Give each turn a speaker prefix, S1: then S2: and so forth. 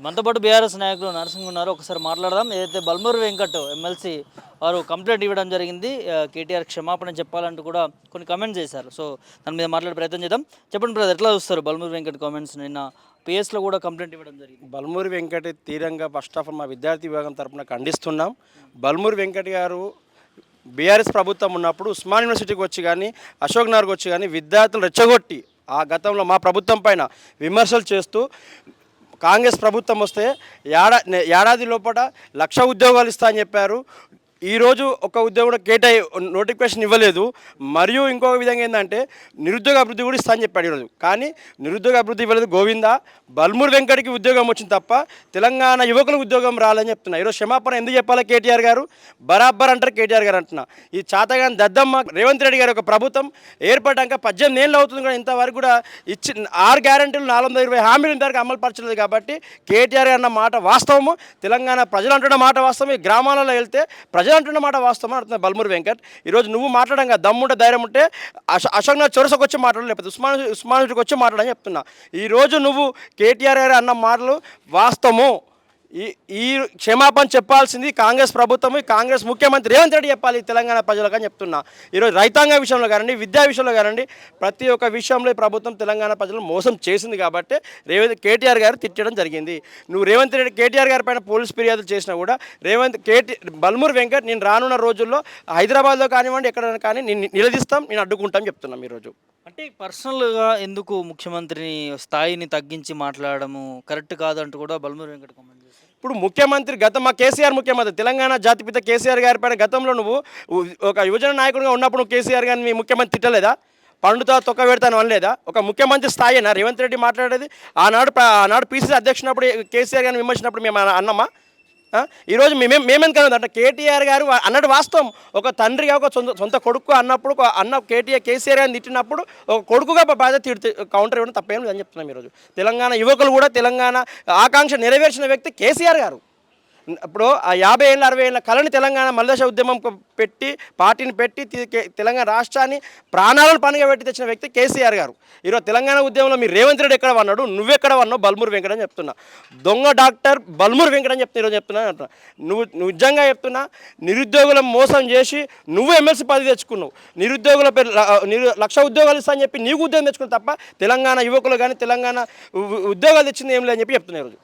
S1: మనతో పాటు బీఆర్ఎస్ నాయకులు నరసింహ్ ఉన్నారు. ఒకసారి మాట్లాడదాం. ఏదైతే బల్మూరు వెంకట్ ఎమ్మెల్సీ వారు కంప్లైంట్ ఇవ్వడం జరిగింది. కేటీఆర్ క్షమాపణ చెప్పాలంటూ కూడా కొన్ని కామెంట్స్ చేశారు. సో దాని మీద మాట్లాడే ప్రయత్నం చేద్దాం. చెప్పండి బ్రదర్, ఎట్లా చూస్తారు బల్మూరు వెంకట్ కామెంట్స్? నిన్న పిఎస్లో కూడా కంప్లైంట్ ఇవ్వడం జరిగింది.
S2: బల్మూరి వెంకట్ తీరంగా ఫస్ట్ ఆఫ్ ఆల్ మా విద్యార్థి విభాగం తరపున ఖండిస్తున్నాం. బల్మూరి వెంకట్ గారు బీఆర్ఎస్ ప్రభుత్వం ఉన్నప్పుడు ఉస్మాన్ యూనివర్సిటీకి వచ్చి కానీ అశోక్ నగర్కి వచ్చి కానీ విద్యార్థులు రెచ్చగొట్టి ఆ గతంలో మా ప్రభుత్వం పైన విమర్శలు చేస్తూ కాంగ్రెస్ ప్రభుత్వం వస్తే ఏడాది లోపల 1,00,000 ఉద్యోగాలు ఇస్తా అని చెప్పారు. ఈరోజు ఒక ఉద్యోగం కూడా నోటిఫికేషన్ ఇవ్వలేదు. మరియు ఇంకొక విధంగా ఏంటంటే నిరుద్యోగ అభివృద్ధి కూడా ఇస్తా అని చెప్పాడు ఈరోజు. కానీ నిరుద్యోగ అభివృద్ధి ఇవ్వలేదు. గోవిందా బల్మూరు వెంకట్కి ఉద్యోగం వచ్చింది తప్ప తెలంగాణ యువకులకు ఉద్యోగం రాలని చెప్తున్నా. ఈరోజు క్షమాపణ ఎందుకు చెప్పాలి కేటీఆర్ గారు? బరాబర్ అంటారు కేటీఆర్ గారు అంటున్నా. ఈ చాతగాని దద్దమ్మ రేవంత్ రెడ్డి గారి ఒక ప్రభుత్వం ఏర్పడ్డాక 18 ఏళ్ళు అవుతుంది కూడా ఇంతవరకు కూడా 6 గ్యారెంటీలు 420 హామీలు ఇంతవరకు అమలు పరచలేదు. కాబట్టి కేటీఆర్ అన్న మాట వాస్తవము. తెలంగాణ ప్రజలు అంటున్న మాట వాస్తవం. ఈ గ్రామాలలో వెళ్తే ప్రజలు అంటున్న మాట వాస్తవం అంటున్నా బల్మూరు వెంకట్. ఈరోజు నువ్వు మాట్లాడంగా దమ్ముంటే ధైర్యం ఉంటే అశోక్ నగర్ చొరసకు వచ్చి మాట్లాడడం, లేకపోతే ఉస్మానిటీకి వచ్చి మాట్లాడని చెప్తున్నా. ఈరోజు నువ్వు కేటీఆర్ గారు అన్న మాటలు వాస్తవము. ఈ క్షమాపణ చెప్పాల్సింది కాంగ్రెస్ ప్రభుత్వం, కాంగ్రెస్ ముఖ్యమంత్రి రేవంత్ రెడ్డి చెప్పాలి తెలంగాణ ప్రజలకు అని చెప్తున్నా. ఈరోజు రైతాంగ విషయంలో కానివ్వండి, విద్యా విషయంలో కానివ్వండి, ప్రతి ఒక్క విషయంలో ఈ ప్రభుత్వం తెలంగాణ ప్రజలను మోసం చేసింది. కాబట్టి కేటీఆర్ గారు తిట్టడం జరిగింది. నువ్వు రేవంత్ రెడ్డి కేటీఆర్ గారి పైన పోలీస్ ఫిర్యాదులు చేసినా కూడా బల్మూరు వెంకట్ నేను రానున్న రోజుల్లో హైదరాబాద్లో కానివ్వండి ఎక్కడైనా కానీ నేను నిలదీస్తాం, నేను అడ్డుకుంటాం చెప్తున్నాం. ఈరోజు
S1: అంటే పర్సనల్గా ఎందుకు ముఖ్యమంత్రిని స్థాయిని తగ్గించి మాట్లాడము కరెక్ట్ కాదంటూ కూడా బల్మూరు వెంకట్ కామెంట్ చేశారు.
S2: ఇప్పుడు ముఖ్యమంత్రి మా కేసీఆర్ ముఖ్యమంత్రి తెలంగాణ జాతిపిత కేసీఆర్ గారి పైన గతంలో నువ్వు ఒక యువజన నాయకుడిగా ఉన్నప్పుడు నువ్వు కేసీఆర్ గారిని మీ ముఖ్యమంత్రి తిట్టలేదా? పండుతో తొక్క పెడతాను అనలేదా? ఒక ముఖ్యమంత్రి స్థాయినా రేవంత్ రెడ్డి మాట్లాడేది? ఆనాడు పీసీసీ అధ్యక్షునప్పుడు కేసీఆర్ గారిని విమర్శించినప్పుడు మేము అన్నమా? ఈరోజు మేమెందుకన్నా అంటే కేటీఆర్ గారు అన్నట్టు వాస్తవం. ఒక తండ్రిగా ఒక సొంత కొడుకు అన్నప్పుడు కేసీఆర్ గారిని తిట్టినప్పుడు ఒక కొడుకుగా బాధ్యత కౌంటర్ ఇవ్వడం తప్పేం లేదని చెప్తున్నాం. ఈరోజు తెలంగాణ యువకులు కూడా తెలంగాణ ఆకాంక్ష నెరవేర్చిన వ్యక్తి కేసీఆర్ గారు. ఇప్పుడు ఆ 50 ఏళ్ళ 60 ఏళ్ళ కళని తెలంగాణ మల్లదశ ఉద్యమం పెట్టి పార్టీని పెట్టి తెలంగాణ రాష్ట్రాన్ని ప్రాణాలను పనిగా పెట్టి తెచ్చిన వ్యక్తి కేసీఆర్ గారు. ఈరోజు తెలంగాణ ఉద్యమంలో మీరు రేవంత్ రెడ్డి ఎక్కడ అన్నాడు, నువ్వెక్కడ అన్నావు? బల్మూరు వెంకట్ అని చెప్తున్నా. దొంగ డాక్టర్ బల్మూరు వెంకట్ అని చెప్తున్నా. ఈరోజు చెప్తున్నా అంటున్నా. నువ్వు నిజంగా చెప్తున్నా, నిరుద్యోగులను మోసం చేసి నువ్వు ఎమ్మెల్సీ పదవి తెచ్చుకున్నావు. నిరుద్యోగుల పేరు 1,00,000 ఉద్యోగాలు ఇస్తా అని చెప్పి నీకు ఉద్యోగం తెచ్చుకున్నావు తప్ప తెలంగాణ యువకులు కానీ తెలంగాణ ఉద్యోగాలు తెచ్చింది ఏం లేదని చెప్పి చెప్తున్నా ఈరోజు.